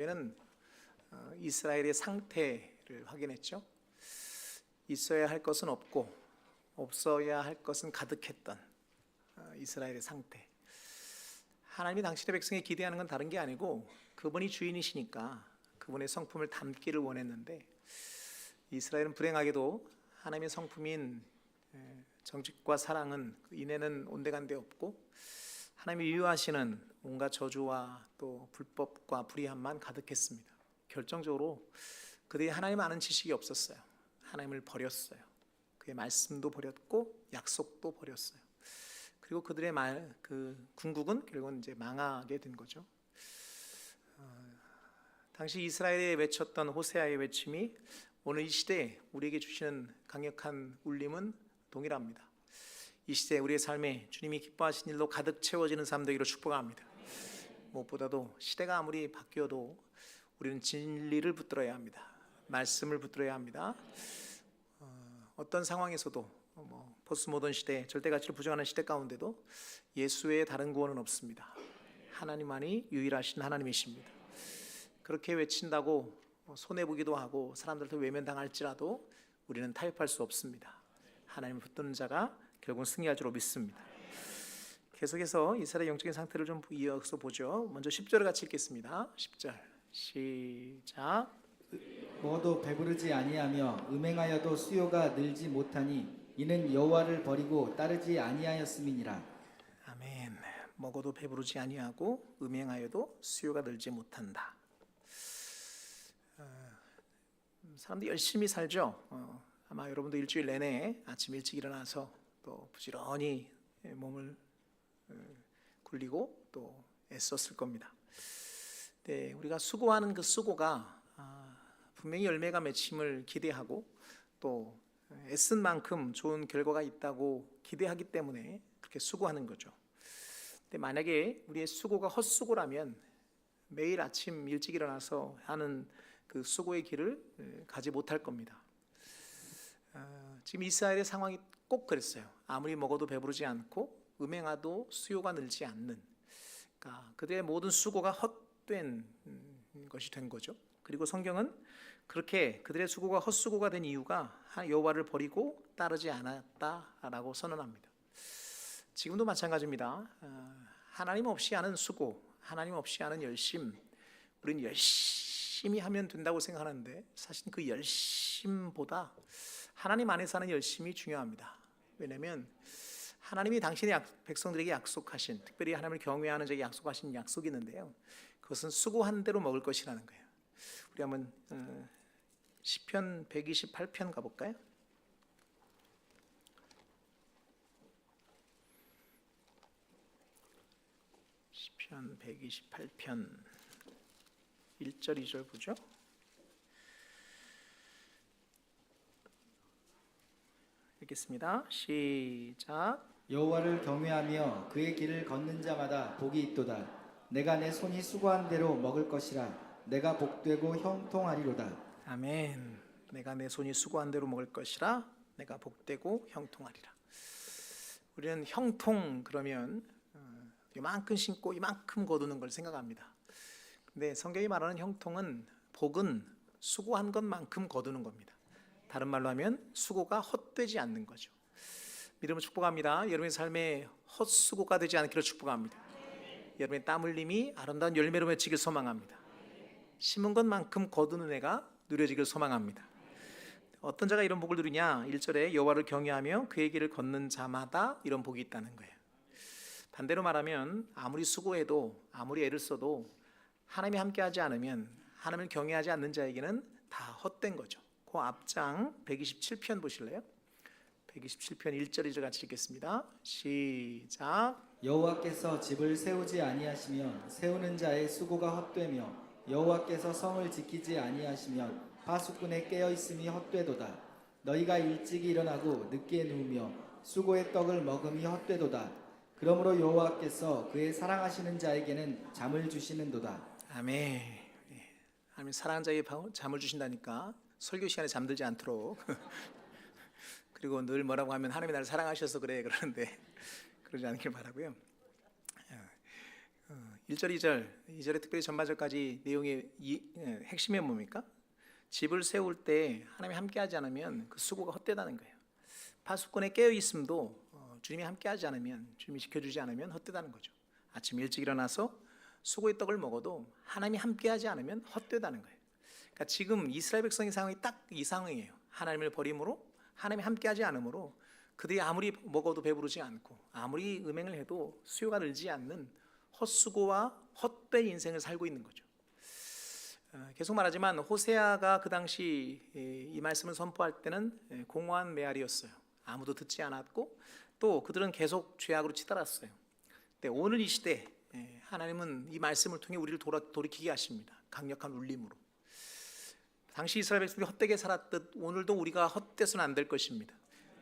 저희는 이스라엘의 상태를 확인했죠. 있어야 할 것은 없고 없어야 할 것은 가득했던 이스라엘의 상태. 하나님이 당신의 백성에 기대하는 건 다른 게 아니고 그분이 주인이시니까 그분의 성품을 담기를 원했는데, 이스라엘은 불행하게도 하나님의 성품인 정직과 사랑은 그 이내는 온데간데 없고, 하나님이 유효하시는 온갖 저주와 또 불법과 불의함만 가득했습니다. 결정적으로 그들이 하나님 아는 지식이 없었어요. 하나님을 버렸어요. 그의 말씀도 버렸고 약속도 버렸어요. 그리고 그들의 궁극은 결국은 이제 망하게 된 거죠. 당시 이스라엘에 외쳤던 호세아의 외침이 오늘 이 시대에 우리에게 주시는 강력한 울림은 동일합니다. 이 시대에 우리의 삶에 주님이 기뻐하신 일로 가득 채워지는 삶 되기로 축복합니다. 무엇보다도 시대가 아무리 바뀌어도 우리는 진리를 붙들어야 합니다. 말씀을 붙들어야 합니다. 어떤 상황에서도 포스모던 시대, 절대가치를 부정하는 시대 가운데도 예수 외에 다른 구원은 없습니다. 하나님만이 유일하신 하나님이십니다. 그렇게 외친다고 손해보기도 하고 사람들한테 외면당할지라도 우리는 타협할 수 없습니다. 하나님을 붙드는 자가 결국은 승리할 줄로 믿습니다. 계속해서 이스라엘의 영적인 상태를 좀 이어서 보죠. 먼저 10절을 같이 읽겠습니다. 10절 시작. 먹어도 배부르지 아니하며 음행하여도 수요가 늘지 못하니 이는 여호와를 버리고 따르지 아니하였음이니라. 아멘. 먹어도 배부르지 아니하고 음행하여도 수요가 늘지 못한다. 사람들이 열심히 살죠. 아마 여러분도 일주일 내내 아침 일찍 일어나서 또 부지런히 몸을 굴리고 또 애썼을 겁니다. 네, 우리가 수고하는 그 수고가 분명히 열매가 맺힘을 기대하고 또 애쓴 만큼 좋은 결과가 있다고 기대하기 때문에 그렇게 수고하는 거죠. 근데 만약에 우리의 수고가 헛수고라면 매일 아침 일찍 일어나서 하는 그 수고의 길을 가지 못할 겁니다. 지금 이스라엘의 상황이 꼭 그랬어요. 아무리 먹어도 배부르지 않고 음행하도 수요가 늘지 않는, 그러니까 그들의 모든 수고가 헛된 것이 된 거죠. 그리고 성경은 그렇게 그들의 수고가 헛수고가 된 이유가 여호와를 버리고 따르지 않았다라고 선언합니다. 지금도 마찬가지입니다. 하나님 없이 하는 수고, 하나님 없이 하는 열심, 우리는 열심히 하면 된다고 생각하는데 사실 그 열심보다 하나님 안에서 하는 열심이 중요합니다. 왜냐하면 하나님이 당신의 백성들에게 약속하신, 특별히 하나님을 경외하는 자에게 약속하신 약속이 있는데요, 그것은 수고한 대로 먹을 것이라는 거예요. 우리 한번 시편 128편 가볼까요? 시편 128편 1절 2절 보죠. 읽겠습니다. 시작. 여호와를 경외하며 그의 길을 걷는 자마다 복이 있도다. 내가 내 손이 수고한 대로 먹을 것이라. 내가 복되고 형통하리로다. 아멘. 내가 내 손이 수고한 대로 먹을 것이라. 내가 복되고 형통하리라. 우리는 형통 그러면 이만큼 심고 이만큼 거두는 걸 생각합니다. 근데 성경이 말하는 형통은, 복은 수고한 것만큼 거두는 겁니다. 다른 말로 하면 수고가 헛되지 않는 거죠. 믿음을 축복합니다. 여러분의 삶에 헛수고가 되지 않기를 축복합니다. 여러분의 땀 흘림이 아름다운 열매로 맺히길 소망합니다. 심은 것만큼 거두는 애가 누려지길 소망합니다. 어떤 자가 이런 복을 누리냐? 1절에 여호와를 경외하며 그의 길을 걷는 자마다 이런 복이 있다는 거예요. 반대로 말하면 아무리 수고해도 아무리 애를 써도 하나님이 함께하지 않으면, 하나님을 경외하지 않는 자에게는 다 헛된 거죠. 그 앞장 127편 보실래요? 127편 1절 2절 같이 읽겠습니다. 시작. 여호와께서 집을 세우지 아니하시면 세우는 자의 수고가 헛되며 여호와께서 성을 지키지 아니하시면 파수꾼의 깨어 있음이 헛되도다. 너희가 일찍 일어나고 늦게 누우며 수고의 떡을 먹음이 헛되도다. 그러므로 여호와께서 그의 사랑하시는 자에게는 잠을 주시는도다. 아멘. 하나님 사랑하는 자에게 잠을 주신다니까 설교 시간에 잠들지 않도록 그리고 늘 뭐라고 하면 하나님이 나를 사랑하셔서 그래 그러는데 그러지 않길 바라고요. 1절, 2절에 특별히 전반절까지 내용의 핵심이 뭡니까? 집을 세울 때 하나님이 함께하지 않으면 그 수고가 헛되다는 거예요. 파수꾼에 깨어 있음도 주님이 함께하지 않으면, 주님이 지켜주지 않으면 헛되다는 거죠. 아침 일찍 일어나서 수고의 떡을 먹어도 하나님이 함께하지 않으면 헛되다는 거예요. 그러니까 지금 이스라엘 백성의 상황이 딱 이 상황이에요. 하나님을 버림으로, 하나님이 함께하지 않으므로 그들이 아무리 먹어도 배부르지 않고 아무리 음행을 해도 수요가 늘지 않는 헛수고와 헛된 인생을 살고 있는 거죠. 계속 말하지만 호세아가 그 당시 이 말씀을 선포할 때는 공허한 메아리였어요. 아무도 듣지 않았고 또 그들은 계속 죄악으로 치달았어요. 근데 오늘 이 시대 하나님은 이 말씀을 통해 우리를 돌이키게 하십니다. 강력한 울림으로. 당시 이스라엘 백성들이 헛되게 살았듯 오늘도 우리가 헛되서는 안 될 것입니다.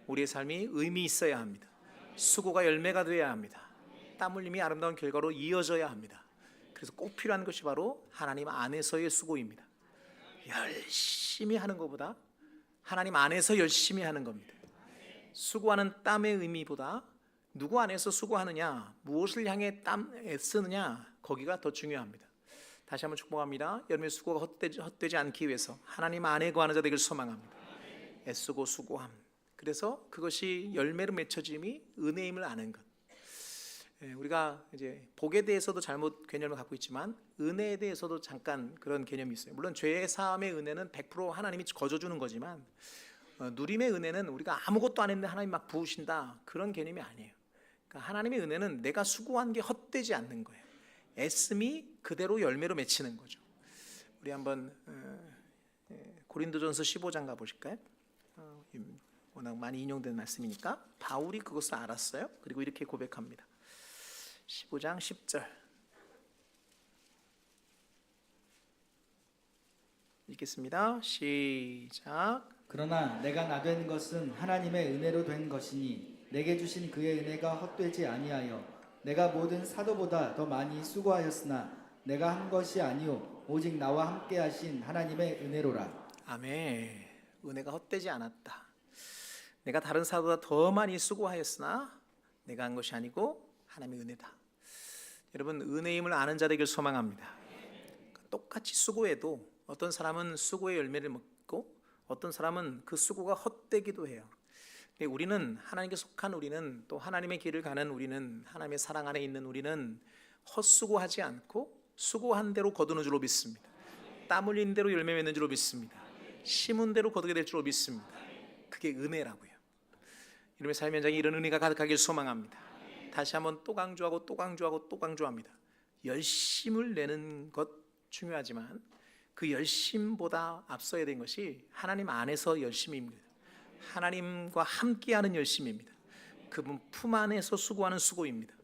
우리의 삶이 의미 있어야 합니다. 수고가 열매가 되어야 합니다. 땀 흘림이 아름다운 결과로 이어져야 합니다. 그래서 꼭 필요한 것이 바로 하나님 안에서의 수고입니다. 열심히 하는 것보다 하나님 안에서 열심히 하는 겁니다. 수고하는 땀의 의미보다 누구 안에서 수고하느냐, 무엇을 향해 땀 애쓰느냐, 거기가 더 중요합니다. 다시 한번 축복합니다. 여러분의 수고가 헛되지 않기 위해서 하나님 안에 거하는 자 되길 소망합니다. 애쓰고 수고함. 그래서 그것이 열매로 맺혀짐이 은혜임을 아는 것. 우리가 이제 복에 대해서도 잘못 개념을 갖고 있지만 은혜에 대해서도 잠깐 그런 개념이 있어요. 물론 죄 사함의 은혜는 100% 하나님이 거저주는 거지만 누림의 은혜는 우리가 아무것도 안 했는데 하나님 막 부으신다, 그런 개념이 아니에요. 그러니까 하나님의 은혜는 내가 수고한 게 헛되지 않는 거예요. 애씀이 그대로 열매로 맺히는 거죠. 우리 한번 고린도전서 15장 가보실까요? 워낙 많이 인용된 말씀이니까 바울이 그것을 알았어요. 그리고 이렇게 고백합니다. 15장 10절 읽겠습니다. 시작. 그러나 내가 나된 것은 하나님의 은혜로 된 것이니 내게 주신 그의 은혜가 헛되지 아니하여 내가 모든 사도보다 더 많이 수고하였으나 내가 한 것이 아니요 오직 나와 함께 하신 하나님의 은혜로라. 아멘. 은혜가 헛되지 않았다. 내가 다른 사도보다 더 많이 수고하였으나 내가 한 것이 아니고 하나님의 은혜다. 여러분, 은혜임을 아는 자 되길 소망합니다. 똑같이 수고해도 어떤 사람은 수고의 열매를 먹고 어떤 사람은 그 수고가 헛되기도 해요. 우리는 하나님께 속한 우리는 또 하나님의 길을 가는 우리는 하나님의 사랑 안에 있는 우리는 헛수고하지 않고 수고한 대로 거두는 줄로 믿습니다. 땀 흘린 대로 열매 맺는 줄로 믿습니다. 심은 대로 거두게 될 줄로 믿습니다. 그게 은혜라고요. 이름의 삶의 현장에 이런 은혜가 가득하길 소망합니다. 다시 한번 또 강조하고 또 강조하고 또 강조합니다. 열심을 내는 것 중요하지만 그 열심보다 앞서야 되는 것이 하나님 안에서 열심입니다. 하나님과 함께하는 열심입니다. 그분 품 안에서 수고하는 수고입니다.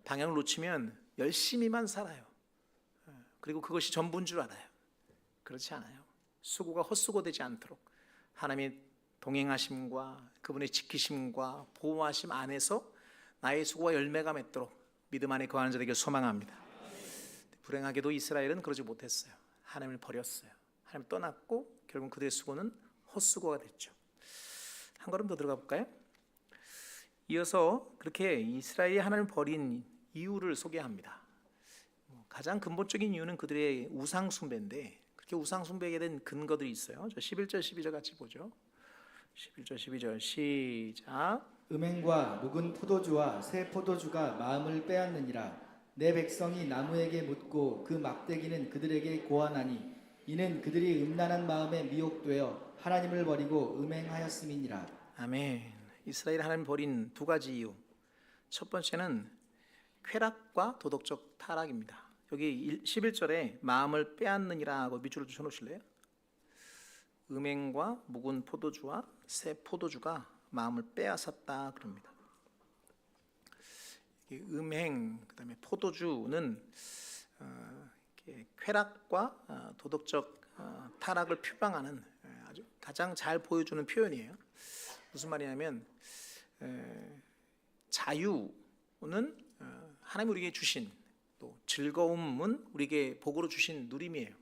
방향을 놓치면 열심히만 살아요. 그리고 그것이 전부인 줄 알아요. 그렇지 않아요. 수고가 헛수고되지 않도록 하나님의 동행하심과 그분의 지키심과 보호하심 안에서 나의 수고와 열매가 맺도록 믿음 안에 거하는 자들에게 소망합니다. 불행하게도 이스라엘은 그러지 못했어요. 하나님을 버렸어요. 하나님 떠났고 결국 그들의 수고는 헛수고가 됐죠. 한 걸음 더 들어가 볼까요? 이어서 그렇게 이스라엘이 하나님을 버린 이유를 소개합니다. 가장 근본적인 이유는 그들의 우상 숭배인데 그렇게 우상 숭배하게 된 근거들이 있어요. 저 11절 12절 같이 보죠. 11절 12절 시작. 음행과 묵은 포도주와 새 포도주가 마음을 빼앗느니라. 내 백성이 나무에게 묻고 그 막대기는 그들에게 고하나니 이는 그들이 음란한 마음에 미혹되어 하나님을 버리고 음행하였음이니라. 아멘. 이스라엘 하나님 버린 두 가지 이유. 첫 번째는 쾌락과 도덕적 타락입니다. 여기 11절에 마음을 빼앗느니라 하고 밑줄을 좀 쳐놓으실래요? 음행과 묵은 포도주와 새 포도주가 마음을 빼앗았다 그럽니다. 음행 그다음에 포도주는 쾌락과 도덕적 타락을 표방하는 아주 가장 잘 보여주는 표현이에요. 무슨 말이냐면 자유는 하나님 우리에게 주신 또 즐거움은 우리에게 복으로 주신 누림이에요.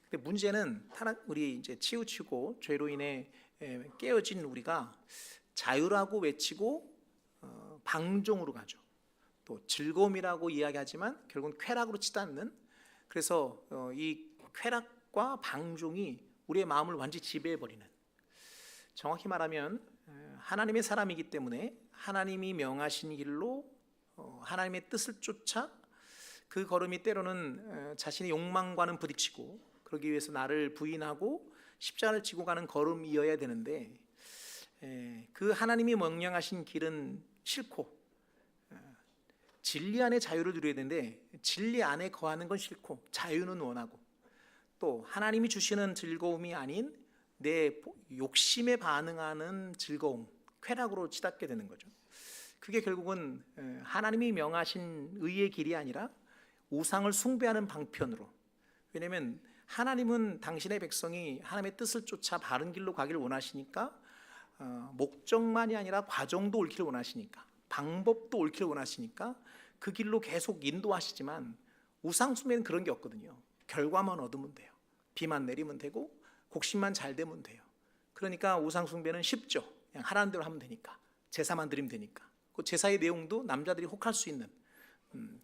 근데 문제는 우리 이제 치우치고 죄로 인해 깨어진 우리가 자유라고 외치고 방종으로 가죠. 또 또 즐거움이라고 이야기하지만 결국은 쾌락으로 치닫는, 그래서 이 쾌락과 방종이 우리의 마음을 완전히 지배해버리는, 정확히 말하면 하나님의 사람이기 때문에 하나님이 명하신 길로 하나님의 뜻을 쫓아 그 걸음이 때로는 자신의 욕망과는 부딪히고, 그러기 위해서 나를 부인하고 십자가를 지고 가는 걸음이어야 되는데, 그 하나님이 명령하신 길은 싫고 진리 안에 자유를 누려야 되는데 진리 안에 거하는 건 싫고 자유는 원하고, 또 하나님이 주시는 즐거움이 아닌 내 욕심에 반응하는 즐거움, 쾌락으로 치닫게 되는 거죠. 그게 결국은 하나님이 명하신 의의 길이 아니라 우상을 숭배하는 방편으로. 왜냐하면 하나님은 당신의 백성이 하나님의 뜻을 쫓아 바른 길로 가기를 원하시니까, 목적만이 아니라 과정도 옳기를 원하시니까, 방법도 옳기를 원하시니까 그 길로 계속 인도하시지만, 우상 숭배는 그런 게 없거든요. 결과만 얻으면 돼요. 비만 내리면 되고 곡식만 잘 되면 돼요. 그러니까 우상 숭배는 쉽죠. 그냥 하라는 대로 하면 되니까, 제사만 드리면 되니까. 그 제사의 내용도 남자들이 혹할 수 있는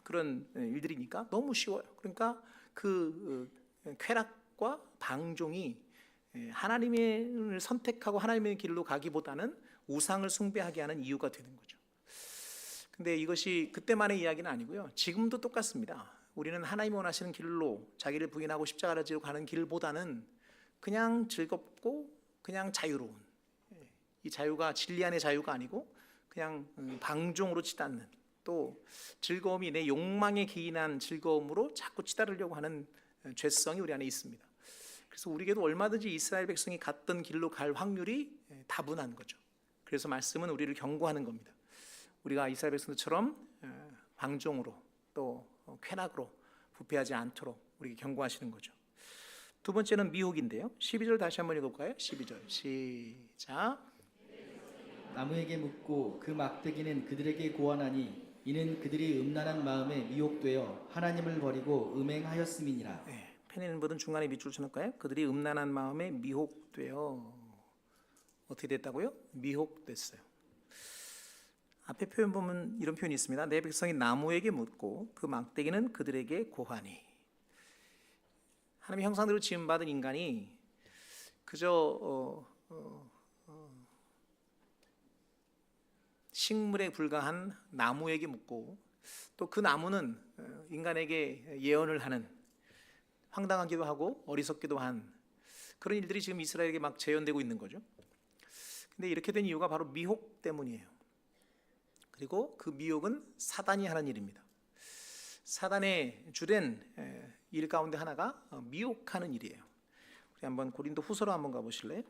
그런 일들이니까 너무 쉬워요. 그러니까 그 쾌락과 방종이 하나님을 선택하고 하나님의 길로 가기보다는 우상을 숭배하게 하는 이유가 되는 거죠. 근데 이것이 그때만의 이야기는 아니고요. 지금도 똑같습니다. 우리는 하나님이 원하시는 길로 자기를 부인하고 십자가를 지고 가는 길보다는 그냥 즐겁고 그냥 자유로운, 이 자유가 진리 안의 자유가 아니고 그냥 방종으로 치닫는, 또 즐거움이 내 욕망에 기인한 즐거움으로 자꾸 치달으려고 하는 죄성이 우리 안에 있습니다. 그래서 우리에게도 얼마든지 이스라엘 백성이 갔던 길로 갈 확률이 다분한 거죠. 그래서 말씀은 우리를 경고하는 겁니다. 우리가 이스라엘 백성들처럼 방종으로 또 쾌락으로 부패하지 않도록 우리에게 경고하시는 거죠. 두 번째는 미혹인데요. 12절 다시 한번 읽어볼까요? 12절 시작. 나무에게 묻고 그 막대기는 그들에게 고하나니 이는 그들이 음란한 마음에 미혹되어 하나님을 버리고 음행하였음이니라. 네, 펜 있는 분은 중간에 밑줄 쳐놓을까요? 그들이 음란한 마음에 미혹되어 어떻게 됐다고요? 미혹됐어요. 앞에 표현 보면 이런 표현이 있습니다. 내 백성이 나무에게 묻고 그 막대기는 그들에게 고하니. 하나님의 형상대로 지음받은 인간이 그저 식물에 불과한 나무에게 묻고, 또 그 나무는 인간에게 예언을 하는, 황당하기도 하고 어리석기도 한 그런 일들이 지금 이스라엘에게 막 재현되고 있는 거죠. 근데 이렇게 된 이유가 바로 미혹 때문이에요. 그리고 그 미혹은 사단이 하는 일입니다. 사단의 주된 일 가운데 하나가 미혹하는 일이에요. 우리 한번 고린도 후서로 한번 가보실래요?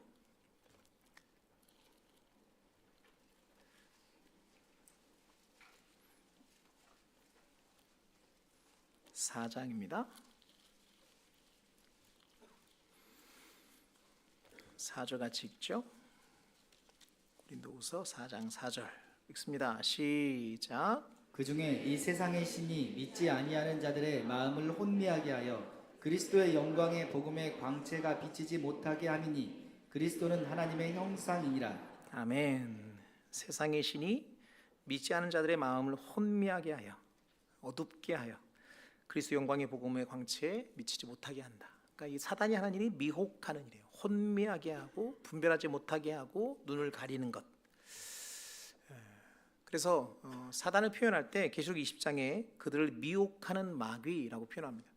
4장입니다. 4절 같이 읽죠. 고린도후서 4장 4절 읽습니다. 시작. 그 중에 이 세상의 신이 믿지 아니하는 자들의 마음을 혼미하게 하여 그리스도의 영광의 복음의 광채가 비치지 못하게 함이니 그리스도는 하나님의 형상이니라. 아멘. 세상의 신이 믿지 않은 자들의 마음을 혼미하게 하여, 어둡게 하여 그리스도 영광의 복음의 광채에 미치지 못하게 한다. 그러니까 이 사단이 하는 일이 미혹하는 일이에요. 혼미하게 하고 분별하지 못하게 하고 눈을 가리는 것. 그래서 사단을 표현할 때 계시록 20장에 그들을 미혹하는 마귀라고 표현합니다.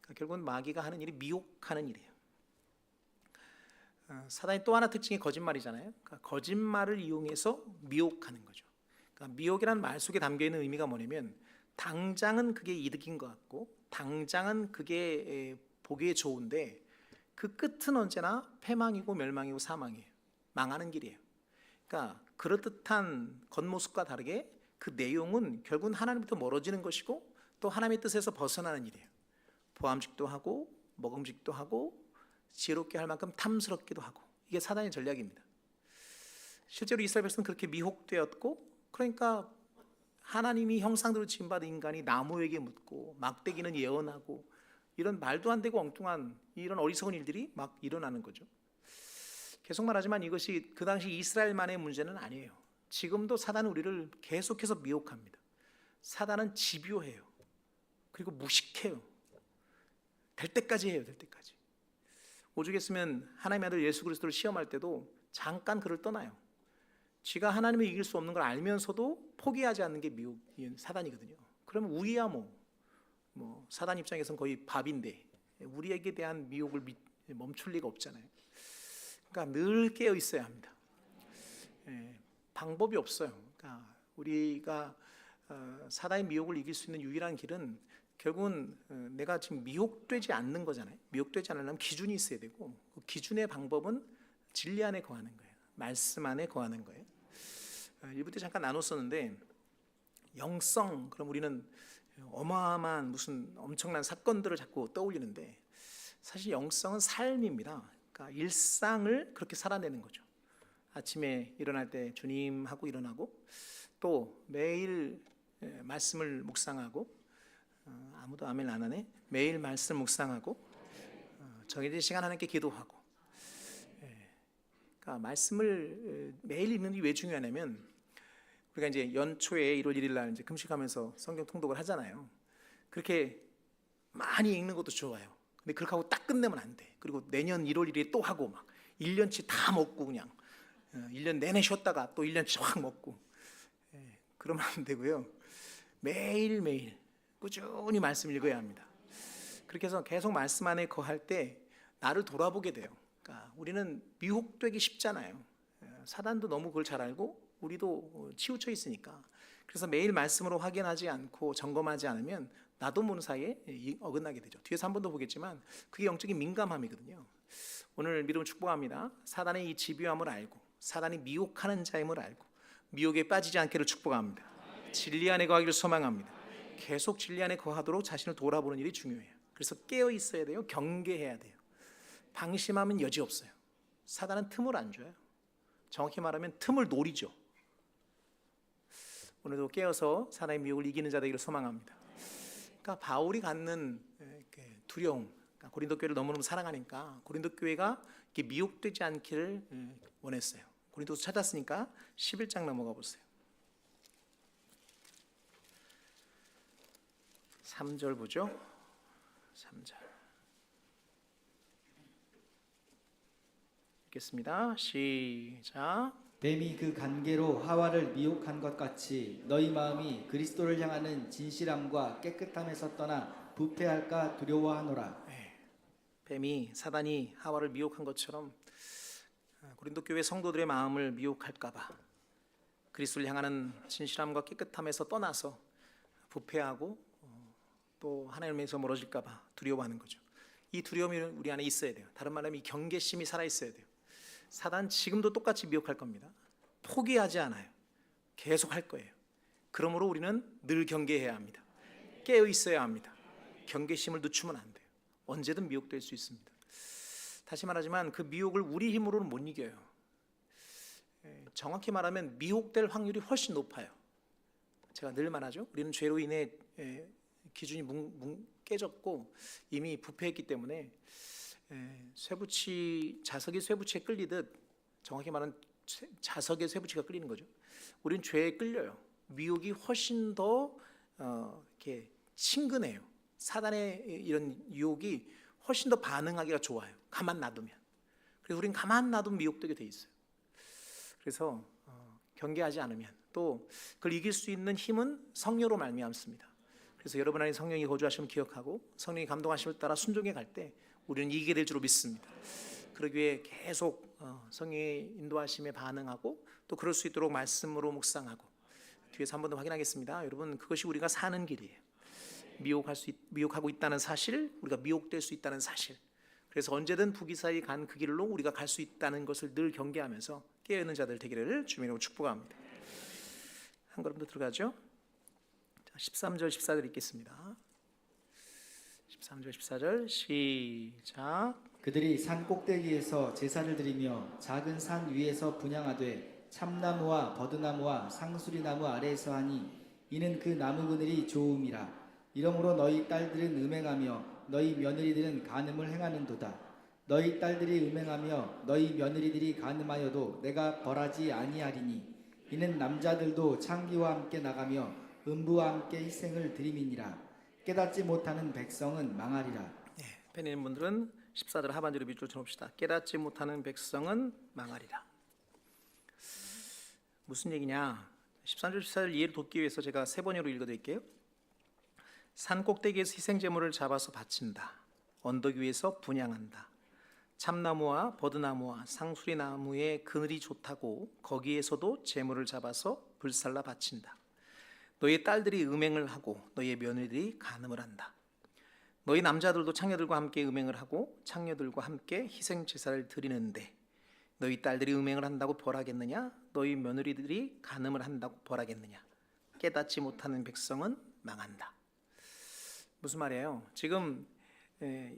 그러니까 결국은 마귀가 하는 일이 미혹하는 일이에요. 사단이 또 하나 특징이 거짓말이잖아요. 그러니까 거짓말을 이용해서 미혹하는 거죠. 그러니까 미혹이라는 말 속에 담겨 있는 의미가 뭐냐면, 당장은 그게 이득인 것 같고 당장은 그게 보기에 좋은데 그 끝은 언제나 패망이고 멸망이고 사망이에요. 망하는 길이에요. 그러니까 그럴듯한 겉모습과 다르게 그 내용은 결국은 하나님부터 멀어지는 것이고 또 하나님의 뜻에서 벗어나는 일이에요. 보암직도 하고 먹음직도 하고 지혜롭게 할 만큼 탐스럽기도 하고, 이게 사단의 전략입니다. 실제로 이스라엘 백성은 그렇게 미혹되었고, 그러니까 하나님이 형상대로 지음받은 인간이 나무에게 묻고 막대기는 예언하고, 이런 말도 안 되고 엉뚱한 이런 어리석은 일들이 막 일어나는 거죠. 계속 말하지만 이것이 그 당시 이스라엘만의 문제는 아니에요. 지금도 사단은 우리를 계속해서 미혹합니다. 사단은 집요해요. 그리고 무식해요. 될 때까지 해요. 될 때까지. 오죽했으면 하나님의 아들 예수 그리스도를 시험할 때도 잠깐 그를 떠나요. 쥐가 하나님을 이길 수 없는 걸 알면서도 포기하지 않는 게 미혹 사단이거든요. 그러면 우리야 뭐 사단 입장에서는 거의 밥인데 우리에게 대한 미혹을 멈출 리가 없잖아요. 그러니까 늘 깨어 있어야 합니다. 방법이 없어요. 그러니까 우리가 사단의 미혹을 이길 수 있는 유일한 길은 결국은 내가 지금 미혹되지 않는 거잖아요. 미혹되지 않으려면 기준이 있어야 되고 그 기준의 방법은 진리 안에 거하는 거예요. 말씀 안에 거하는 거예요. 1부 때 잠깐 나눴었는데 영성, 그럼 우리는 어마어마한 무슨 엄청난 사건들을 자꾸 떠올리는데 사실 영성은 삶입니다. 그러니까 일상을 그렇게 살아내는 거죠. 아침에 일어날 때 주님하고 일어나고 또 매일 말씀을 묵상하고 아무도 아멘 안 하네. 매일 말씀 묵상하고 정해진 시간 하나님께 기도하고 그러니까 말씀을 매일 읽는 게 왜 중요하냐면 우리가 이제 연초에 1월 1일 날 이제 금식하면서 성경 통독을 하잖아요. 그렇게 많이 읽는 것도 좋아요. 근데 그렇게 하고 딱 끝내면 안 돼. 그리고 내년 1월 1일에 또 하고 막 1년치 다 먹고 그냥 1년 내내 쉬었다가 또 1년치 확 먹고 그러면 안 되고요. 매일매일 꾸준히 말씀 읽어야 합니다. 그렇게 해서 계속 말씀 안에 거할 때 나를 돌아보게 돼요. 그러니까 우리는 미혹되기 쉽잖아요. 사단도 너무 그걸 잘 알고 우리도 치우쳐 있으니까. 그래서 매일 말씀으로 확인하지 않고 점검하지 않으면 나도 모르는 사이에 어긋나게 되죠. 뒤에서 한 번 더 보겠지만 그게 영적인 민감함이거든요. 오늘 믿음을 축복합니다. 사단의 이 집요함을 알고 사단이 미혹하는 자임을 알고 미혹에 빠지지 않기를 축복합니다. 진리 안에 거하기를 소망합니다. 계속 진리 안에 거하도록 자신을 돌아보는 일이 중요해요. 그래서 깨어 있어야 돼요. 경계해야 돼요. 방심하면 여지 없어요. 사단은 틈을 안 줘요. 정확히 말하면 틈을 노리죠. 오늘도 깨어서 사단의 미혹을 이기는 자 되기를 소망합니다. 그러니까 바울이 갖는 두려움, 그러니까 고린도 교회를 너무너무 사랑하니까 고린도 교회가 미혹되지 않기를 원했어요. 고린도서 찾았으니까 11장 넘어가 보세요. 3절 보죠. 3절 읽겠습니다. 시작. 뱀이 그 간계로 하와를 미혹한 것 같이 너희 마음이 그리스도를 향하는 진실함과 깨끗함에서 떠나 부패할까 두려워하노라. 뱀이 사단이 하와를 미혹한 것처럼 고린도 교회 성도들의 마음을 미혹할까 봐 그리스도를 향하는 진실함과 깨끗함에서 떠나서 부패하고 또 하나님에서 멀어질까 봐 두려워하는 거죠. 이 두려움이 우리 안에 있어야 돼요. 다른 말로 하면 이 경계심이 살아 있어야 돼요. 사단 지금도 똑같이 미혹할 겁니다. 포기하지 않아요. 계속 할 거예요. 그러므로 우리는 늘 경계해야 합니다. 깨어 있어야 합니다. 경계심을 늦추면 안 돼요. 언제든 미혹될 수 있습니다. 다시 말하지만 그 미혹을 우리 힘으로는 못 이겨요. 정확히 말하면 미혹될 확률이 훨씬 높아요. 제가 늘 말하죠. 우리는 죄로 인해 기준이 깨졌고 이미 부패했기 때문에 자석이 쇠붙이에 끌리듯 정확히 말하면 자석에 쇠붙이가 끌리는 거죠. 우리는 죄에 끌려요. 미혹이 훨씬 더 이렇게 친근해요. 사단의 이런 유혹이 훨씬 더 반응하기가 좋아요. 가만 놔두면. 그래서 우리는 가만 놔두면 미혹되게 돼 있어요. 그래서 경계하지 않으면 또 그걸 이길 수 있는 힘은 성령으로 말미암습니다. 그래서 여러분 안에 성령이 거주하심을 기억하고 성령이 감동하심을 따라 순종해 갈 때 우리는 이기게 될 줄로 믿습니다. 그러기 위해 계속 성령의 인도하심에 반응하고 또 그럴 수 있도록 말씀으로 묵상하고 뒤에서 한 번 더 확인하겠습니다. 여러분 그것이 우리가 사는 길이에요. 미혹하고 있다는 사실, 우리가 미혹될 수 있다는 사실. 그래서 언제든 부기사의 간 그 길로 우리가 갈 수 있다는 것을 늘 경계하면서 깨어있는 자들 되기를 주님으로 축복합니다. 한 걸음 더 들어가죠. 13절 14절 읽겠습니다. 13절 14절 시작. 그들이 산 꼭대기에서 제사를 드리며 작은 산 위에서 분향하되 참나무와 버드나무와 상수리나무 아래에서 하니 이는 그 나무 그늘이 좋음이라. 이러므로 너희 딸들은 음행하며 너희 며느리들은 간음을 행하는도다. 너희 딸들이 음행하며 너희 며느리들이 간음하여도 내가 벌하지 아니하리니 이는 남자들도 창기와 함께 나가며 음부와 함께 희생을 드림이니라. 깨닫지 못하는 백성은 망하리라. 펜 있는 분들은 14절 하반절을 밑줄 쳐봅시다. 깨닫지 못하는 백성은 망하리라. 무슨 얘기냐? 13절 14절 이해를 돕기 위해서 제가 세 번역으로 읽어드릴게요. 산 꼭대기에서 희생제물을 잡아서 바친다. 언덕 위에서 분향한다. 참나무와 버드나무와 상수리나무의 그늘이 좋다고 거기에서도 제물을 잡아서 불살라 바친다. 너희 딸들이 음행을 하고 너희의 며느리들이 간음을 한다. 너희 남자들도 창녀들과 함께 음행을 하고 창녀들과 함께 희생 제사를 드리는데 너희 딸들이 음행을 한다고 벌하겠느냐? 너희 며느리들이 간음을 한다고 벌하겠느냐? 깨닫지 못하는 백성은 망한다. 무슨 말이에요? 지금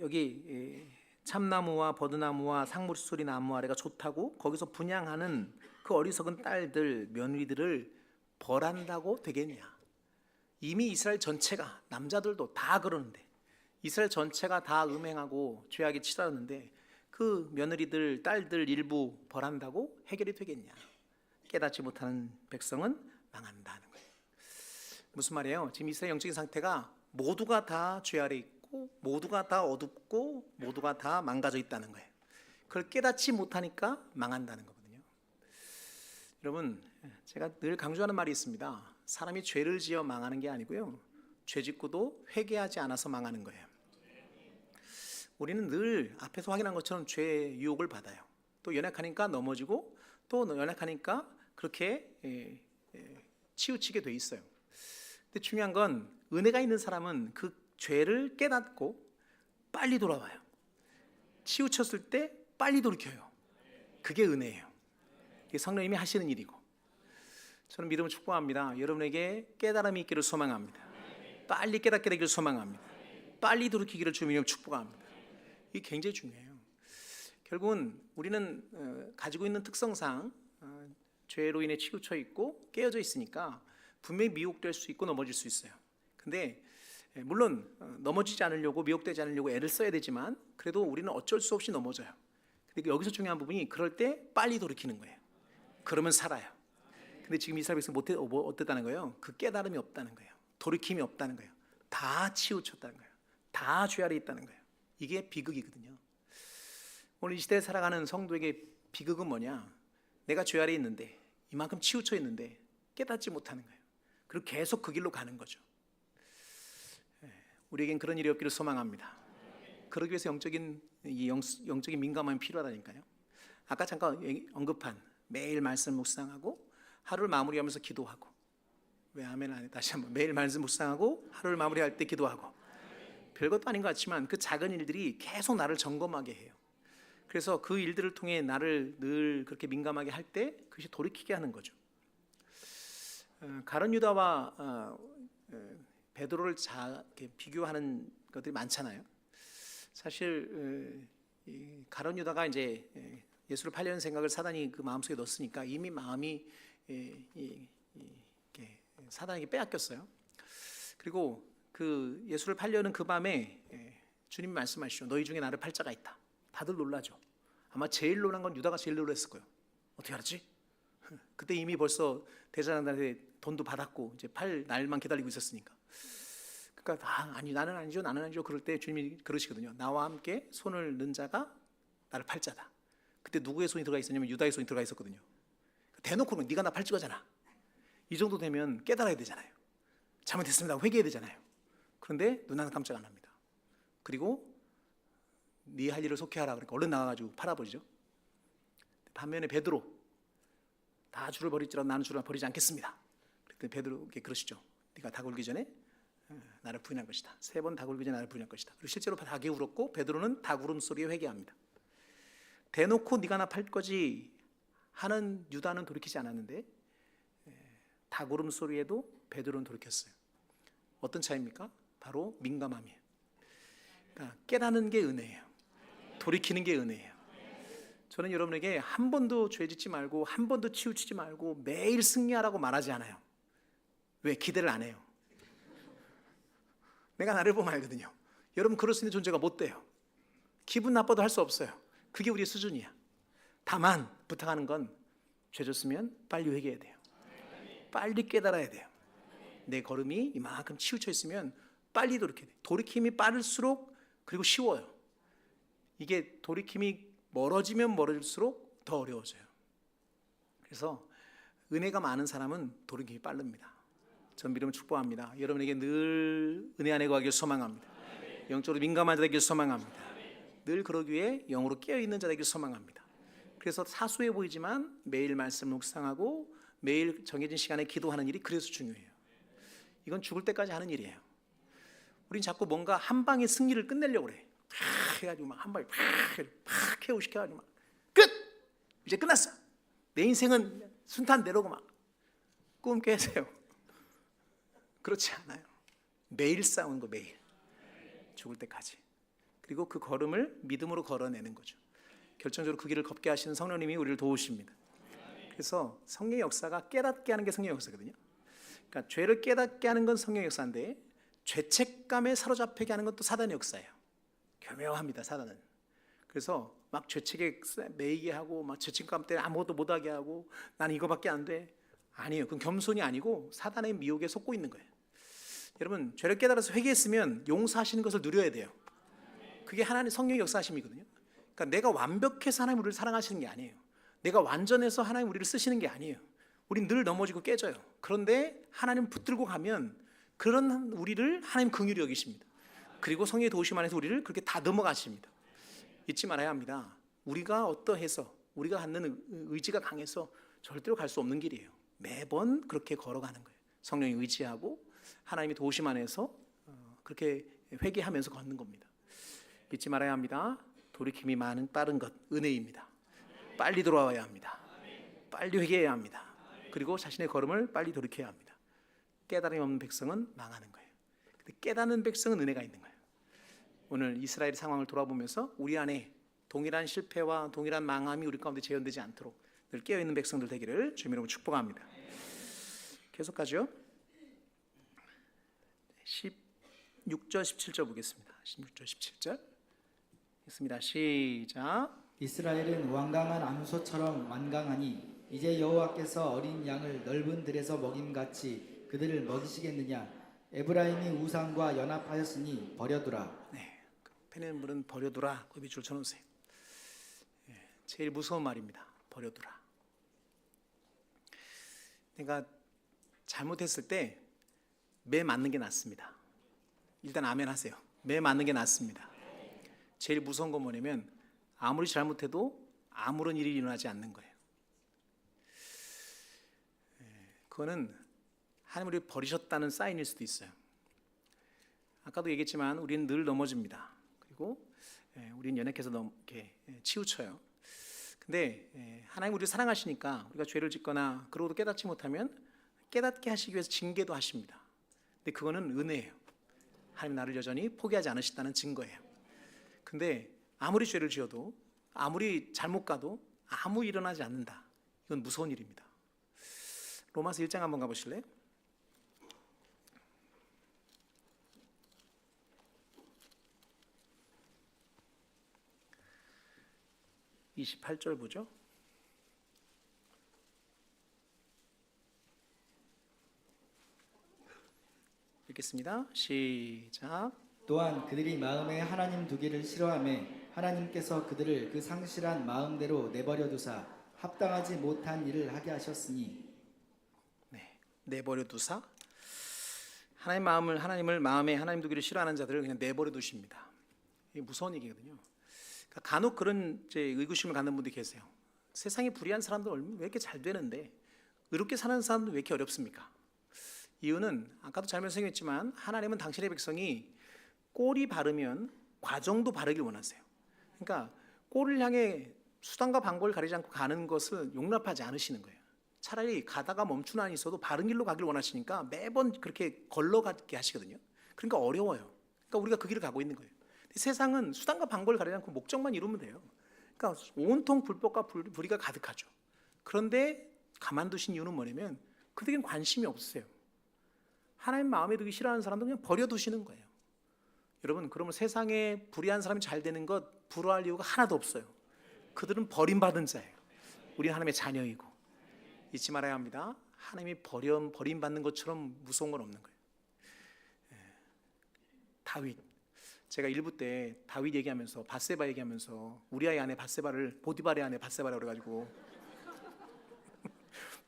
여기 참나무와 버드나무와 상무수리 나무 아래가 좋다고 거기서 분향하는 그 어리석은 딸들 며느리들을 벌한다고 되겠냐? 이미 이스라엘 전체가 남자들도 다 그러는데 이스라엘 전체가 다 음행하고 죄악에 치달았는데 그 며느리들 딸들 일부 벌한다고 해결이 되겠냐? 깨닫지 못하는 백성은 망한다는 거예요. 무슨 말이에요? 지금 이스라엘 영적인 상태가 모두가 다 죄 아래 있고 모두가 다 어둡고 모두가 다 망가져 있다는 거예요. 그걸 깨닫지 못하니까 망한다는 거거든요. 여러분, 제가 늘 강조하는 말이 있습니다. 사람이 죄를 지어 망하는 게 아니고요, 죄 짓고도 회개하지 않아서 망하는 거예요. 우리는 늘 앞에서 확인한 것처럼 죄의 유혹을 받아요. 또 연약하니까 넘어지고 또 연약하니까 그렇게 치우치게 돼 있어요. 근데 중요한 건 은혜가 있는 사람은 그 죄를 깨닫고 빨리 돌아와요. 치우쳤을 때 빨리 돌이켜요. 그게 은혜예요. 이게 성령님이 하시는 일이고, 저는 믿음을 축복합니다. 여러분에게 깨달음이 있기를 소망합니다. 빨리 깨닫게 되기를 소망합니다. 빨리 돌이키기를 주님이 축복합니다. 이게 굉장히 중요해요. 결국은 우리는 가지고 있는 특성상 죄로 인해 치우쳐 있고 깨어져 있으니까 분명히 미혹될 수 있고 넘어질 수 있어요. 근데 물론 넘어지지 않으려고, 미혹되지 않으려고 애를 써야 되지만 그래도 우리는 어쩔 수 없이 넘어져요. 근데 여기서 중요한 부분이 그럴 때 빨리 돌이키는 거예요. 그러면 살아요. 근데 지금 이스라엘 백성 어땠다는 거예요? 그 깨달음이 없다는 거예요. 돌이킴이 없다는 거예요. 다 치우쳤다는 거예요. 다 죄 아래 있다는 거예요. 이게 비극이거든요. 오늘 이 시대에 살아가는 성도에게 비극은 뭐냐? 내가 죄 아래 있는데, 이만큼 치우쳐 있는데 깨닫지 못하는 거예요. 그리고 계속 그 길로 가는 거죠. 우리에겐 그런 일이 없기를 소망합니다. 그러기 위해서 영적인 민감함이 필요하다니까요. 아까 잠깐 언급한 매일 말씀 묵상하고 하루를 마무리하면서 기도하고, 왜 아멘 안 해? 다시 한번, 매일 말씀 묵상하고 하루를 마무리할 때 기도하고, 별것도 아닌 것 같지만 그 작은 일들이 계속 나를 점검하게 해요. 그래서 그 일들을 통해 나를 늘 그렇게 민감하게 할 때 그것이 돌이키게 하는 거죠. 가룟 유다와 베드로를 비교하는 것들이 많잖아요. 사실 가룟 유다가 이제 예수를 팔려는 생각을 사단이 그 마음속에 넣었으니까 이미 마음이 사단에게 빼앗겼어요. 그리고 그 예수를 팔려는 그 밤에 주님이 말씀하시죠. 너희 중에 나를 팔 자가 있다. 다들 놀라죠. 아마 제일 놀란 건 유다가 제일 놀랐을 거예요. 어떻게 알았지? 그때 이미 벌써 대제사장들한테 돈도 받았고 이제 팔 날만 기다리고 있었으니까. 그러니까 아니 나는 아니죠. 그럴 때 주님이 그러시거든요. 나와 함께 손을 넣은 자가 나를 팔 자다. 그때 누구의 손이 들어가 있었냐면 유다의 손이 들어가 있었거든요. 대놓고 네가 나 팔 거잖아. 이 정도 되면 깨달아야 되잖아요. 잘못했습니다. 회개해야 되잖아요. 그런데 눈 하나 깜짝 안 합니다. 그리고 네 할 일을 속히 하라. 그러니까 얼른 나가가지고 팔아버리죠. 반면에 베드로, 다 줄을 버릴지라도 나는 줄을 버리지 않겠습니다. 그때 베드로에게 그러시죠. 네가 닭 울기 전에 나를 부인할 것이다. 3번 닭 울기 전에 나를 부인할 것이다. 그리고 실제로 닭이 울었고 베드로는 닭 울음소리에 회개합니다. 대놓고 네가 나 팔 거지 하는 유다는 돌이키지 않았는데 닭 울음소리에도 베드로는 돌이켰어요. 어떤 차이입니까? 바로 민감함이에요. 그러니까 깨닫는 게 은혜예요. 돌이키는 게 은혜예요. 저는 여러분에게 한 번도 죄 짓지 말고 한 번도 치우치지 말고 매일 승리하라고 말하지 않아요. 왜? 기대를 안 해요. 내가 나를 보면 알거든요. 여러분 그럴 수 있는 존재가 못 돼요. 기분 나빠도 할 수 없어요. 그게 우리의 수준이야. 다만 부탁하는 건 죄 졌으면 빨리 회개해야 돼요. 빨리 깨달아야 돼요. 내 걸음이 이만큼 치우쳐 있으면 빨리 돌이켜야 돼. 돌이킴이 빠를수록 그리고 쉬워요. 이게 돌이킴이 멀어지면 멀어질수록 더 어려워져요. 그래서 은혜가 많은 사람은 돌이킴이 빠릅니다. 전 믿음을 축복합니다. 여러분에게 늘 은혜 안에 거하길 소망합니다. 영적으로 민감한 자 되길 소망합니다. 늘 그러기 위해 영으로 깨어있는 자 되길 소망합니다. 그래서 사소해 보이지만 매일 말씀을 묵상하고 매일 정해진 시간에 기도하는 일이 그래서 중요해요. 이건 죽을 때까지 하는 일이에요. 우린 자꾸 뭔가 한 방에 승리를 끝내려고 그래. 팍 해가지고 막 한 방에 팍 해오시켜가지고 막 끝! 이제 끝났어. 내 인생은 순탄대로고 막 꿈 깨세요. 그렇지 않아요. 매일 싸우는 거, 매일. 죽을 때까지. 그리고 그 걸음을 믿음으로 걸어내는 거죠. 결정적으로 그 길을 걷게 하시는 성령님이 우리를 도우십니다. 그래서 성령의 역사가 깨닫게 하는 게 성령의 역사거든요. 그러니까 죄를 깨닫게 하는 건 성령의 역사인데 죄책감에 사로잡히게 하는 것도 사단의 역사예요. 교묘합니다, 사단은. 그래서 막 죄책에 매이게 하고 막 죄책감 때문에 아무것도 못하게 하고 난 이거밖에 안 돼. 아니에요. 그건 겸손이 아니고 사단의 미혹에 속고 있는 거예요. 여러분, 죄를 깨달아서 회개했으면 용서하시는 것을 누려야 돼요. 그게 하나님 성령의 역사하심이거든요. 그러니까 내가 완벽해서 하나님 우리를 사랑하시는 게 아니에요. 내가 완전해서 하나님 우리를 쓰시는 게 아니에요. 우린 늘 넘어지고 깨져요. 그런데 하나님 붙들고 가면 그런 우리를 하나님 긍휼히 여기십니다. 그리고 성령의 도우심 안에서 우리를 그렇게 다듬어 가십니다. 잊지 말아야 합니다. 우리가 어떠해서 우리가 갖는 의지가 강해서 절대로 갈 수 없는 길이에요. 매번 그렇게 걸어가는 거예요. 성령이 의지하고 하나님의 도우심 안에서 그렇게 회개하면서 걷는 겁니다. 잊지 말아야 합니다. 돌이킴이 빠른 것 은혜입니다. 빨리 돌아와야 합니다. 빨리 회개해야 합니다. 그리고 자신의 걸음을 빨리 돌이켜야 합니다. 깨달음이 없는 백성은 망하는 거예요. 근데 깨닫는 백성은 은혜가 있는 거예요. 오늘 이스라엘 상황을 돌아보면서 우리 안에 동일한 실패와 동일한 망함이 우리 가운데 재현되지 않도록 늘 깨어있는 백성들 되기를 주님의 이름으로 축복합니다. 계속하죠. 16절 17절 보겠습니다. 16절 17절 읽습니다. 시작. 이스라엘은 완강한 암소처럼 완강하니 이제 여호와께서 어린 양을 넓은 들에서 먹임같이 그들을 먹이시겠느냐. 에브라임이 우상과 연합하였으니 버려두라. 네, 펜에 물은 버려두라. 그 밑줄 쳐놓으세요. 제일 무서운 말입니다. 버려두라. 내가 잘못했을 때 매 맞는 게 낫습니다. 일단 아멘 하세요. 매 맞는 게 낫습니다. 제일 무서운 건 뭐냐면 아무리 잘못해도 아무런 일이 일어나지 않는 거예요. 그거는 하나님 우리를 버리셨다는 사인일 수도 있어요. 아까도 얘기했지만 우리는 늘 넘어집니다. 그리고 우리는 연약해서 이렇게 치우쳐요. 근데 하나님 우리를 사랑하시니까 우리가 죄를 짓거나 그러고도 깨닫지 못하면 깨닫게 하시기 위해서 징계도 하십니다. 근데 그거는 은혜예요. 하나님 나를 여전히 포기하지 않으시다는 증거예요. 근데 아무리 죄를 지어도 아무리 잘못 가도 아무 일어나지 않는다. 이건 무서운 일입니다. 로마서 1장 한번 가보실래요? (28절) 보죠. 읽겠습니다. 시작. 또한 그들이 마음에 하나님 두기를 싫어하며 하나님께서 그들을 그 상실한 마음대로 내버려 두사 합당하지 못한 일을 하게 하셨으니. 네, 내버려 두사 하나님을 마음에 하나님 두기를 싫어하는 자들을 그냥 내버려 두십니다. 이게 무서운 얘기거든요. 그러니까 간혹 그런 의구심을 갖는 분들이 계세요. 세상에 불의한 사람들 왜 이렇게 잘 되는데 의롭게 사는 사람들 왜 이렇게 어렵습니까? 이유는 아까도 잘 설명했지만 하나님은 당신의 백성이 꼴이 바르면 과정도 바르길 원하세요. 그러니까 꼴을 향해 수단과 방법을 가리지 않고 가는 것을 용납하지 않으시는 거예요. 차라리 가다가 멈추는 한이 있어도 바른 길로 가길 원하시니까 매번 그렇게 걸러가게 하시거든요. 그러니까 어려워요. 그러니까 우리가 그 길을 가고 있는 거예요. 세상은 수단과 방법을 가리지 않고 목적만 이루면 돼요. 그러니까 온통 불법과 불의가 가득하죠. 그런데 가만두신 이유는 뭐냐면 그들에겐 관심이 없으세요. 하나님 마음에 두기 싫어하는 사람도 그냥 버려두시는 거예요. 여러분, 그러면 세상에 불의한 사람이 잘 되는 것 부러워할 이유가 하나도 없어요. 그들은 버림받은 자예요. 우리는 하나님의 자녀이고. 잊지 말아야 합니다. 하나님이 버림받는 것처럼 무서운 건 없는 거예요. 다윗, 제가 일부 때 다윗 얘기하면서 밧세바 얘기하면서 우리아의 아내 밧세바를 보디발의 아내 밧세바라고 그래가지고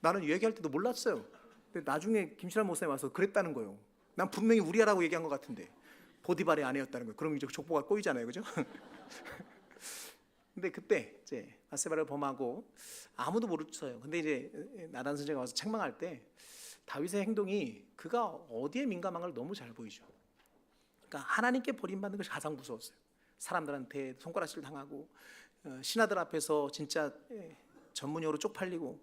나는 얘기할 때도 몰랐어요. 근데 나중에 김신환 목사님 와서 그랬다는 거예요. 난 분명히 우리아라고 얘기한 것 같은데 보디발의 아내였다는 거예요. 그럼 이제 족보가 꼬이잖아요, 그죠? 근데 그때 이제 밧세바를 범하고 아무도 모르겠어요. 근데 이제 나단 선생가 와서 책망할 때 다윗의 행동이 그가 어디에 민감한 걸 너무 잘 보이죠. 그러니까 하나님께 버림받는 것이 가장 무서웠어요. 사람들한테 손가락질 당하고 신하들 앞에서 진짜 전문용어로 쪽팔리고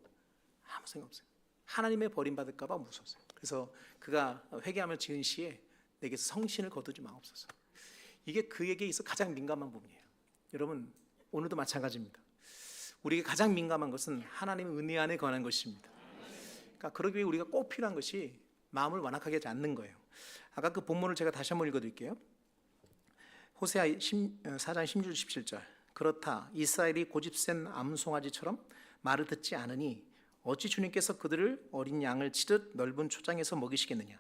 아무 생각 없어요. 하나님의 버림받을까 봐 무서웠어요. 그래서 그가 회개하며 지은 시에 내게서 성신을 거두지 마옵소서. 이게 그에게 있어 가장 민감한 부분이에요. 여러분 오늘도 마찬가지입니다. 우리에게 가장 민감한 것은 하나님의 은혜 안에 관한 것입니다. 그러니까 그러기 위해 우리가 꼭 필요한 것이 마음을 완악하게 하지 않는 거예요. 아까 그 본문을 제가 다시 한번 읽어드릴게요. 호세아 4장 16절 17절. 그렇다 이스라엘이 고집센 암송아지처럼 말을 듣지 않으니 어찌 주님께서 그들을 어린 양을 치듯 넓은 초장에서 먹이시겠느냐.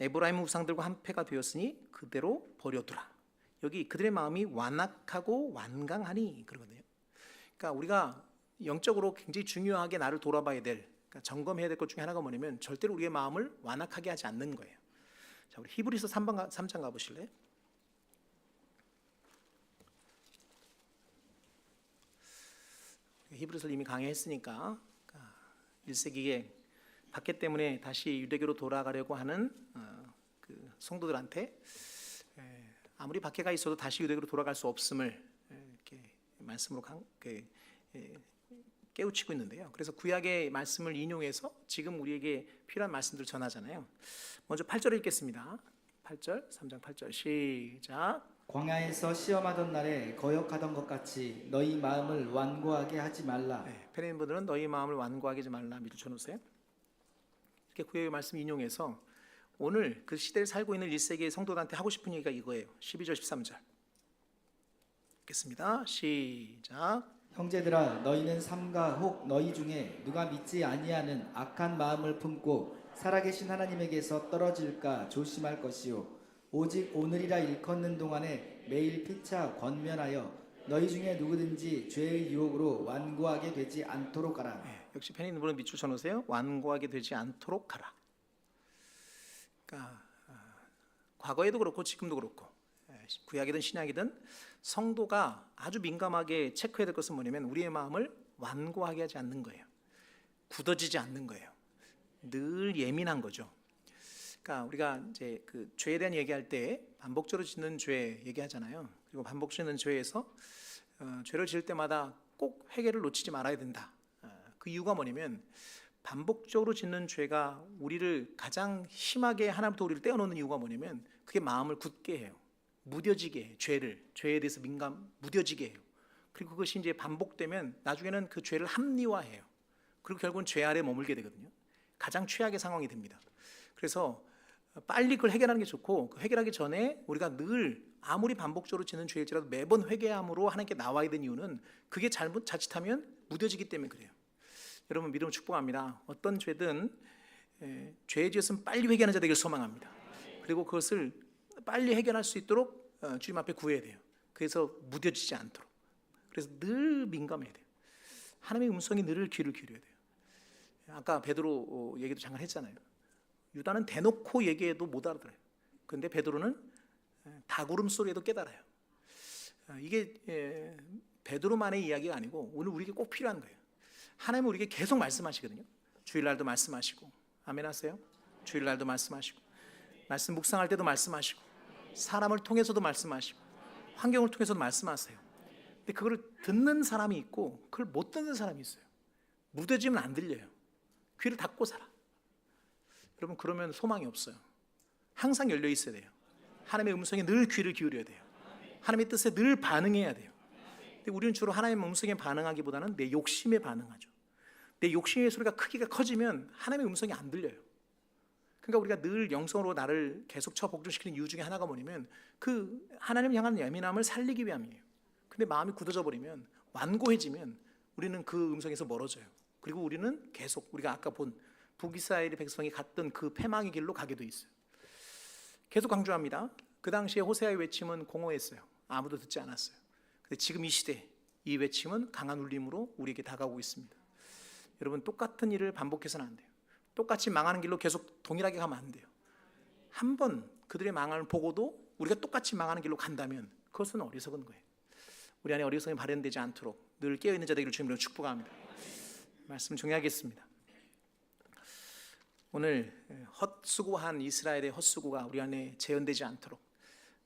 에브라임 우상들과 한패가 되었으니 그대로 버려두라. 여기 그들의 마음이 완악하고 완강하니 그러거든요. 그러니까 우리가 영적으로 굉장히 중요하게 나를 돌아봐야 될, 그러니까 점검해야 될 것 중에 하나가 뭐냐면 절대로 우리의 마음을 완악하게 하지 않는 거예요. 자, 우리 히브리서 3장 가보실래요? 히브리서를 이미 강의했으니까 1세기에 박해 때문에 다시 유대교로 돌아가려고 하는 그 성도들한테 아무리 박해가 있어도 다시 유대교로 돌아갈 수 없음을 이렇게 말씀으로 깨우치고 있는데요. 그래서 구약의 말씀을 인용해서 지금 우리에게 필요한 말씀들을 전하잖아요. 먼저 8절 읽겠습니다. 8절, 3장 8절 시작. 광야에서 시험하던 날에 거역하던 것 같이 너희 마음을 완고하게 하지 말라. 페리님분들은 너희 마음을 완고하게 하지 말라 밑줄 쳐놓으세요. 이렇게 구약의 말씀 인용해서 오늘 그 시대를 살고 있는 1세기의 성도들한테 하고 싶은 얘기가 이거예요. 12절 13절 읽겠습니다. 시작. 형제들아 너희는 삼가 혹 너희 중에 누가 믿지 아니하는 악한 마음을 품고 살아계신 하나님에게서 떨어질까 조심할 것이요 오직 오늘이라 일컫는 동안에 매일 피차 권면하여 너희 중에 누구든지 죄의 유혹으로 완고하게 되지 않도록 하라. 역시 펜이 누구는 밑줄 쳐놓으세요. 완고하게 되지 않도록 하라. 그러니까 과거에도 그렇고 지금도 그렇고 구약이든 신약이든 성도가 아주 민감하게 체크해야 될 것은 뭐냐면 우리의 마음을 완고하게 하지 않는 거예요. 굳어지지 않는 거예요. 늘 예민한 거죠. 그러니까 우리가 이제 그 죄에 대한 얘기할 때 반복적으로 짓는 죄 얘기하잖아요. 그리고 반복적으로 짓는 죄에서 죄를 지을 때마다 꼭 회개를 놓치지 말아야 된다. 그 이유가 뭐냐면 반복적으로 짓는 죄가 우리를 가장 심하게 하나님부터 우리를 떼어놓는 이유가 뭐냐면 그게 마음을 굳게 해요. 무뎌지게 해요. 죄에 대해서 무뎌지게 해요. 그리고 그것이 이제 반복되면 나중에는 그 죄를 합리화해요. 그리고 결국은 죄 아래 머물게 되거든요. 가장 최악의 상황이 됩니다. 그래서 빨리 그걸 해결하는 게 좋고 그 해결하기 전에 우리가 늘 아무리 반복적으로 짓는 죄일지라도 매번 회개함으로 하나님께 나와야 되는 이유는 그게 자칫하면 무뎌지기 때문에 그래요. 여러분 믿음을 축복합니다. 어떤 죄든 죄에 지었으면 빨리 회개하는 자 되기를 소망합니다. 그리고 그것을 빨리 해결할 수 있도록 주님 앞에 구해야 돼요. 그래서 무뎌지지 않도록. 그래서 늘 민감해야 돼요. 하나님의 음성이 늘 귀를 기울여야 돼요. 아까 베드로 얘기도 잠깐 했잖아요. 유다는 대놓고 얘기해도 못 알아들어요. 그런데 베드로는 닭울음 소리에도 깨달아요. 이게 베드로만의 이야기가 아니고 오늘 우리에게 꼭 필요한 거예요. 하나님은 우리에게 계속 말씀하시거든요. 주일날도 말씀하시고 아멘 하세요. 주일날도 말씀하시고 말씀 묵상할 때도 말씀하시고 사람을 통해서도 말씀하시고 환경을 통해서도 말씀하세요. 근데 그걸 듣는 사람이 있고 그걸 못 듣는 사람이 있어요. 무뎌지면 안 들려요. 귀를 닫고 살아. 여러분 그러면 소망이 없어요. 항상 열려 있어야 돼요. 하나님의 음성에 늘 귀를 기울여야 돼요. 하나님의 뜻에 늘 반응해야 돼요. 근데 우리는 주로 하나님의 음성에 반응하기보다는 내 욕심에 반응하죠. 내 욕심의 소리가 크기가 커지면 하나님의 음성이 안 들려요. 그러니까 우리가 늘 영성으로 나를 계속 복종시키는 이유 중에 하나가 뭐냐면 그 하나님 향한 예민함을 살리기 위함이에요. 근데 마음이 굳어져 버리면 완고해지면 우리는 그 음성에서 멀어져요. 그리고 우리는 계속 우리가 아까 본 북이스라엘의 백성이 갔던 그 패망의 길로 가게 돼 있어요. 계속 강조합니다. 그 당시에 호세아의 외침은 공허했어요. 아무도 듣지 않았어요. 근데 지금 이 시대 이 외침은 강한 울림으로 우리에게 다가오고 있습니다. 여러분, 똑같은 일을 반복해서는 안 돼요. 똑같이 망하는 길로 계속 동일하게 가면 안 돼요. 한 번 그들의 망함을 보고도 우리가 똑같이 망하는 길로 간다면 그것은 어리석은 거예요. 우리 안에 어리석음이 발현되지 않도록 늘 깨어있는 자 되기를 주님으로 축복합니다. 말씀 정리하겠습니다. 오늘 헛수고한 이스라엘의 헛수고가 우리 안에 재현되지 않도록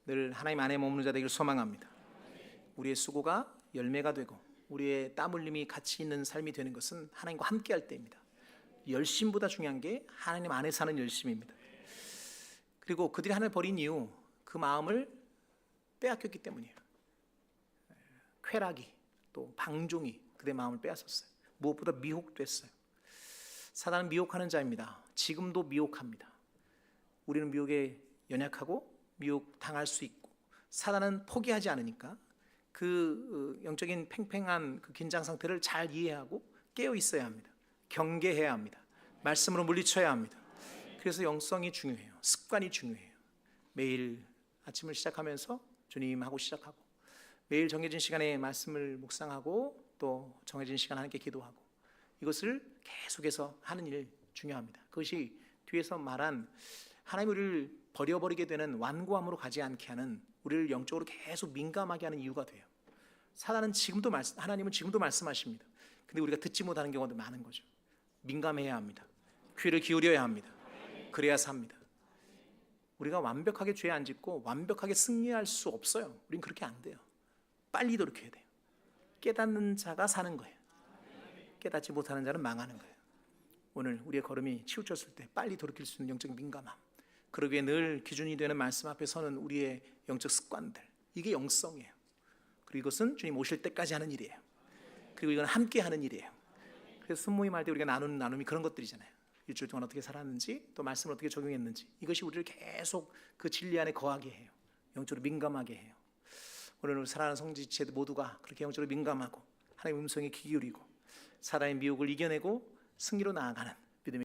늘 하나님 안에 머무는 자 되기를 소망합니다. 우리의 수고가 열매가 되고 우리의 땀 흘림이 가치 있는 삶이 되는 것은 하나님과 함께 할 때입니다. 열심보다 중요한 게 하나님 안에 사는 열심입니다. 그리고 그들이 하나님을 버린 이유, 그 마음을 빼앗겼기 때문이에요. 쾌락이 또 방종이 그들의 마음을 빼앗았어요. 무엇보다 미혹됐어요. 사단은 미혹하는 자입니다. 지금도 미혹합니다. 우리는 미혹에 연약하고 미혹 당할 수 있고, 사단은 포기하지 않으니까 그 영적인 팽팽한 그 긴장 상태를 잘 이해하고 깨어 있어야 합니다. 경계해야 합니다. 말씀으로 물리쳐야 합니다. 그래서 영성이 중요해요. 습관이 중요해요. 매일 아침을 시작하면서 주님하고 시작하고, 매일 정해진 시간에 말씀을 묵상하고 또 정해진 시간 함께 기도하고, 이것을 계속해서 하는 일 중요합니다. 그것이 뒤에서 말한 하나님 우리를 버려버리게 되는 완고함으로 가지 않게 하는, 우리를 영적으로 계속 민감하게 하는 이유가 돼요. 사단은 지금도 하나님은 지금도 말씀하십니다. 근데 우리가 듣지 못하는 경우도 많은 거죠. 민감해야 합니다. 귀를 기울여야 합니다. 그래야 삽니다. 우리가 완벽하게 죄 안 짓고 완벽하게 승리할 수 없어요. 우린 그렇게 안 돼요. 빨리 돌이켜야 돼요. 깨닫는 자가 사는 거예요. 깨닫지 못하는 자는 망하는 거예요. 오늘 우리의 걸음이 치우쳤을 때 빨리 돌이킬 수 있는 영적 민감함, 그러기에 늘 기준이 되는 말씀 앞에 서는 우리의 영적 습관들, 이게 영성이에요. 그리고 이것은 주님 오실 때까지 하는 일이에요. 그리고 이건 함께 하는 일이에요. 그래서 순모임 할 때 우리가 나누는 나눔이 그런 것들이잖아요. 일주일 동안 어떻게 살았는지, 또 말씀을 어떻게 적용했는지, 이것이 우리를 계속 그 진리 안에 거하게 해요. 영적으로 민감하게 해요. 오늘 사랑하는 성지체 모두가 그렇게 영적으로 민감하고 하나님의 음성에 귀 기울이고 사단의 미혹을 이겨내고 승리로 나아가는